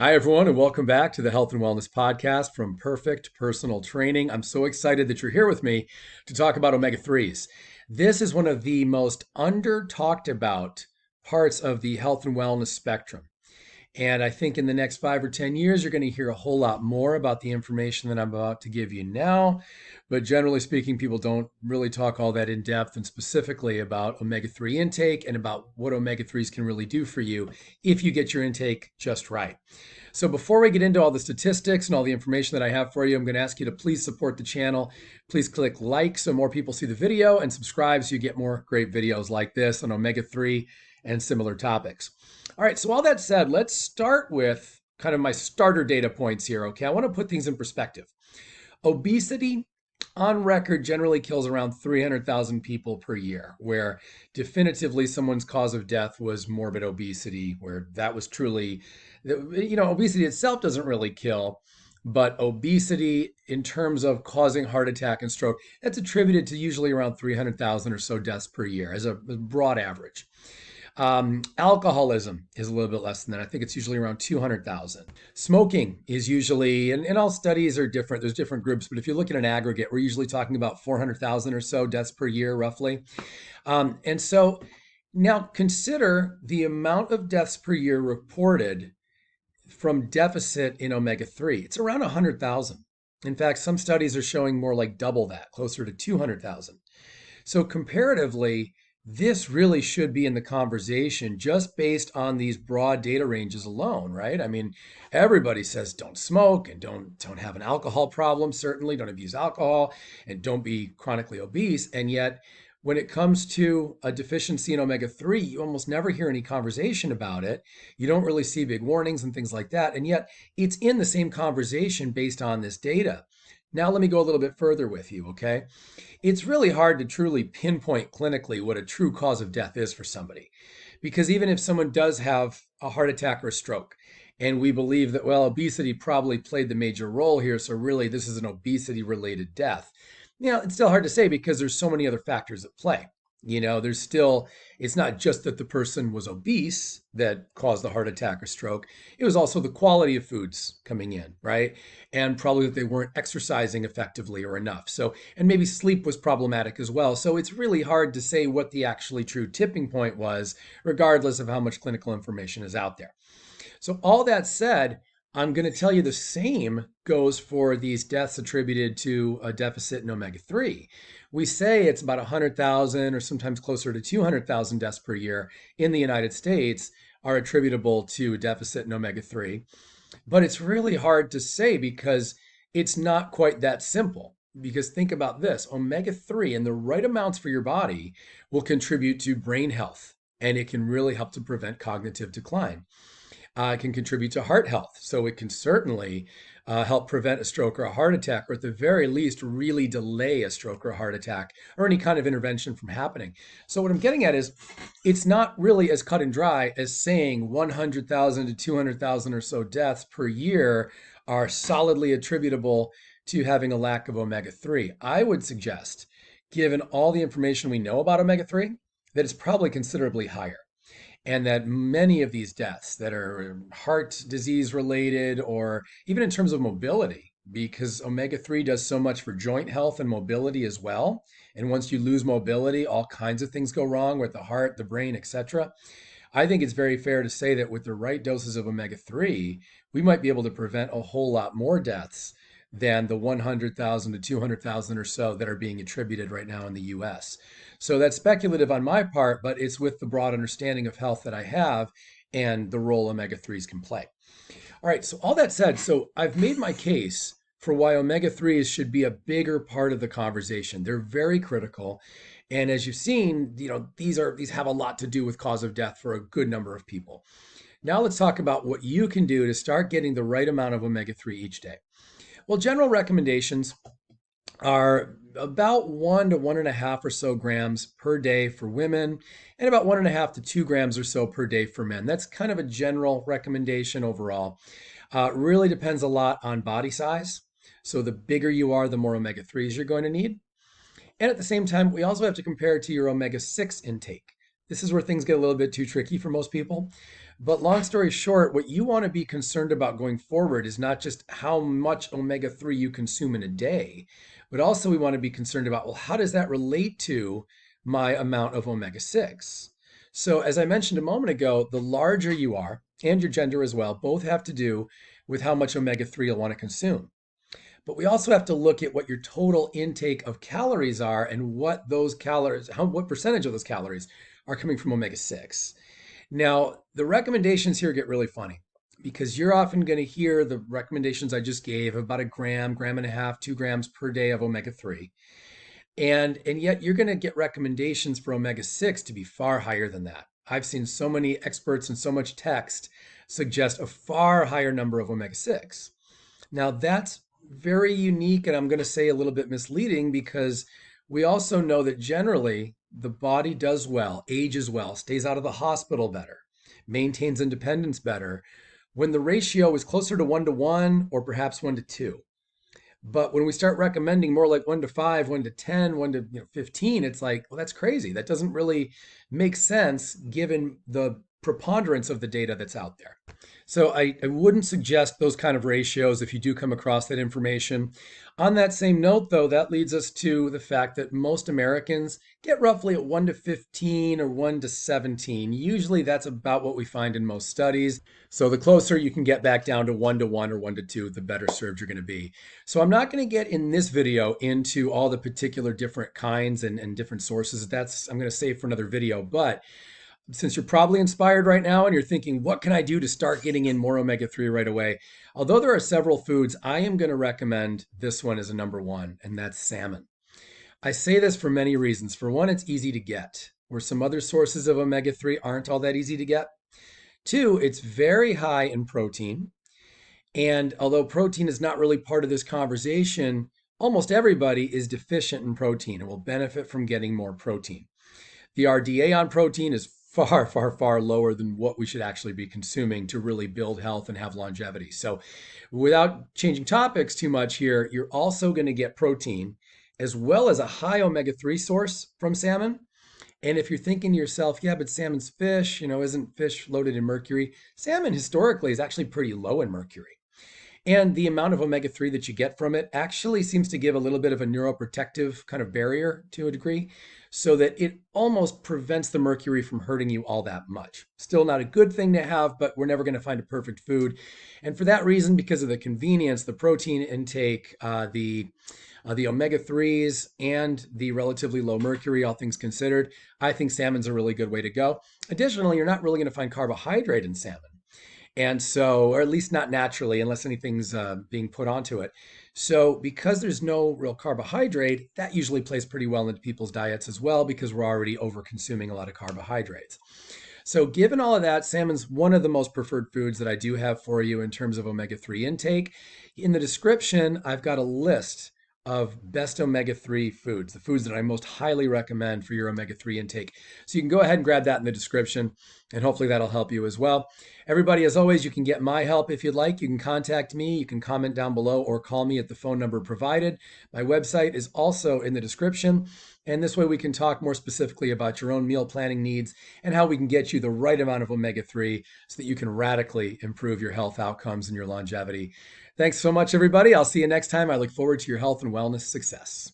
Hi, everyone, and welcome back to the Health and Wellness Podcast from Perfect Personal Training. I'm so excited that you're here with me to talk about omega 3s. This is one of the most under talked about parts of the health and wellness spectrum. And I think in the next 5 or 10 years, you're going to hear a whole lot more about the information that I'm about to give you now. But generally speaking, people don't really talk all that in depth and specifically about omega 3 intake and about what omega 3s can really do for you if you get your intake just right. So before we get into all the statistics and all the information that I have for you, I'm going to ask you to please support the channel. Please click like so more people see the video and subscribe so you get more great videos like this on omega 3 and similar topics. All right, so all that said, let's start with kind of my starter data points here, okay? I want to put things in perspective. Obesity on record generally kills around 300,000 people per year, where definitively someone's cause of death was morbid obesity, where that was truly, obesity itself doesn't really kill, but obesity in terms of causing heart attack and stroke, that's attributed to usually around 300,000 or so deaths per year as a broad average. Alcoholism is a little bit less than that. I think it's usually around 200,000. Smoking is usually, and all studies are different. There's different groups, but if you look at an aggregate, we're usually talking about 400,000 or so deaths per year, roughly. And so now consider the amount of deaths per year reported from deficit in omega 3. It's around 100,000. In fact, some studies are showing more like double that, closer to 200,000. So comparatively, this really should be in the conversation just based on these broad data ranges alone, right? I mean, everybody says don't smoke and don't have an alcohol problem, certainly don't abuse alcohol and don't be chronically obese. And yet, when it comes to a deficiency in omega 3, you almost never hear any conversation about it. You don't really see big warnings and things like that. And yet, it's in the same conversation based on this data. Now, let me go a little bit further with you, okay? It's really hard to truly pinpoint clinically what a true cause of death is for somebody. Because even if someone does have a heart attack or a stroke, and we believe that, well, obesity probably played the major role here, so really this is an obesity related death. It's still hard to say because there's so many other factors at play. There's still, it's not just that the person was obese that caused the heart attack or stroke. It was also the quality of foods coming in, right? And probably that they weren't exercising effectively or enough. So, and maybe sleep was problematic as well. So it's really hard to say what the actually true tipping point was, regardless of how much clinical information is out there. So, all that said, I'm going to tell you the same goes for these deaths attributed to a deficit in omega 3. We say it's about 100,000 or sometimes closer to 200,000 deaths per year in the United States are attributable to a deficit in omega 3. But it's really hard to say because it's not quite that simple. Because think about this, omega 3 in the right amounts for your body will contribute to brain health, and it can really help to prevent cognitive decline. It can contribute to heart health. So it can certainly help prevent a stroke or a heart attack, or at the very least, really delay a stroke or a heart attack or any kind of intervention from happening. So what I'm getting at is it's not really as cut and dry as saying 100,000 to 200,000 or so deaths per year are solidly attributable to having a lack of omega 3. I would suggest, given all the information we know about omega 3, that it's probably considerably higher, and that many of these deaths that are heart disease related or even in terms of mobility, because omega 3 does so much for joint health and mobility as well. And once you lose mobility, all kinds of things go wrong with the heart, the brain, etc. I think it's very fair to say that with the right doses of omega 3, we might be able to prevent a whole lot more deaths than the 100,000 to 200,000 or so that are being attributed right now in the US. So that's speculative on my part, but it's with the broad understanding of health that I have and the role omega 3s can play. All right, so all that said, so I've made my case for why omega 3s should be a bigger part of the conversation. They're very critical. And as you've seen, these have a lot to do with cause of death for a good number of people. Now let's talk about what you can do to start getting the right amount of omega 3 each day. Well, general recommendations are about 1 to 1.5 or so grams per day for women, and about 1.5 to 2 grams or so per day for men. That's kind of a general recommendation overall. Really depends a lot on body size. So the bigger you are, the more omega 3s you're going to need. And at the same time, we also have to compare it to your omega 6 intake. This is where things get a little bit too tricky for most people. But long story short, what you want to be concerned about going forward is not just how much omega-3 you consume in a day, but also we want to be concerned about, well, how does that relate to my amount of omega-6? So, as I mentioned a moment ago, the larger you are, and your gender as well, both have to do with how much omega-3 you'll want to consume. But we also have to look at what your total intake of calories are and what those calories, what percentage of those calories are coming from omega-6. Now, the recommendations here get really funny because you're often going to hear the recommendations I just gave of about a gram, gram and a half, 2 grams per day of omega-3. And yet you're going to get recommendations for omega-6 to be far higher than that. I've seen so many experts and so much text suggest a far higher number of omega-6. Now, that's very unique, and I'm going to say a little bit misleading because we also know that generally the body does well, ages well, stays out of the hospital better, maintains independence better when the ratio is closer to 1 to 1 or perhaps 1 to 2. But when we start recommending more like 1 to 5, 1 to 10, 1 to 15, it's like, well, that's crazy. That doesn't really make sense given the preponderance of the data that's out there. So I wouldn't suggest those kind of ratios if you do come across that information. On that same note, though, that leads us to the fact that most Americans get roughly at 1 to 15 or 1 to 17. Usually that's about what we find in most studies. So the closer you can get back down to 1 to 1 or 1 to 2, the better served you're going to be. So I'm not going to get in this video into all the particular different kinds and different sources. I'm going to save for another video. But since you're probably inspired right now and you're thinking, what can I do to start getting in more omega-3 right away? Although there are several foods, I am going to recommend this one as a number one, and that's salmon. I say this for many reasons. For one, it's easy to get, where some other sources of omega-3 aren't all that easy to get. Two, it's very high in protein. And although protein is not really part of this conversation, almost everybody is deficient in protein and will benefit from getting more protein. The RDA on protein is far, far, far lower than what we should actually be consuming to really build health and have longevity. So, without changing topics too much here, you're also going to get protein as well as a high omega-3 source from salmon. And if you're thinking to yourself, yeah, but salmon's fish, isn't fish loaded in mercury? Salmon historically is actually pretty low in mercury. And the amount of omega-3 that you get from it actually seems to give a little bit of a neuroprotective kind of barrier to a degree, so that it almost prevents the mercury from hurting you all that much. Still not a good thing to have, but we're never going to find a perfect food. And for that reason, because of the convenience, the protein intake, the omega-3s, and the relatively low mercury, all things considered, I think salmon's a really good way to go. Additionally, you're not really going to find carbohydrate in salmon. And so, or at least not naturally, unless anything's being put onto it. So, because there's no real carbohydrate, that usually plays pretty well into people's diets as well, because we're already over consuming a lot of carbohydrates. So, given all of that, salmon's one of the most preferred foods that I do have for you in terms of omega-3 intake. In the description, I've got a list of best omega-3 foods, the foods that I most highly recommend for your omega-3 intake. So you can go ahead and grab that in the description, and hopefully that'll help you as well. Everybody, as always, you can get my help if you'd like. You can contact me, you can comment down below, or call me at the phone number provided. My website is also in the description, and this way we can talk more specifically about your own meal planning needs and how we can get you the right amount of omega-3 so that you can radically improve your health outcomes and your longevity. Thanks so much, everybody. I'll see you next time. I look forward to your health and wellness success.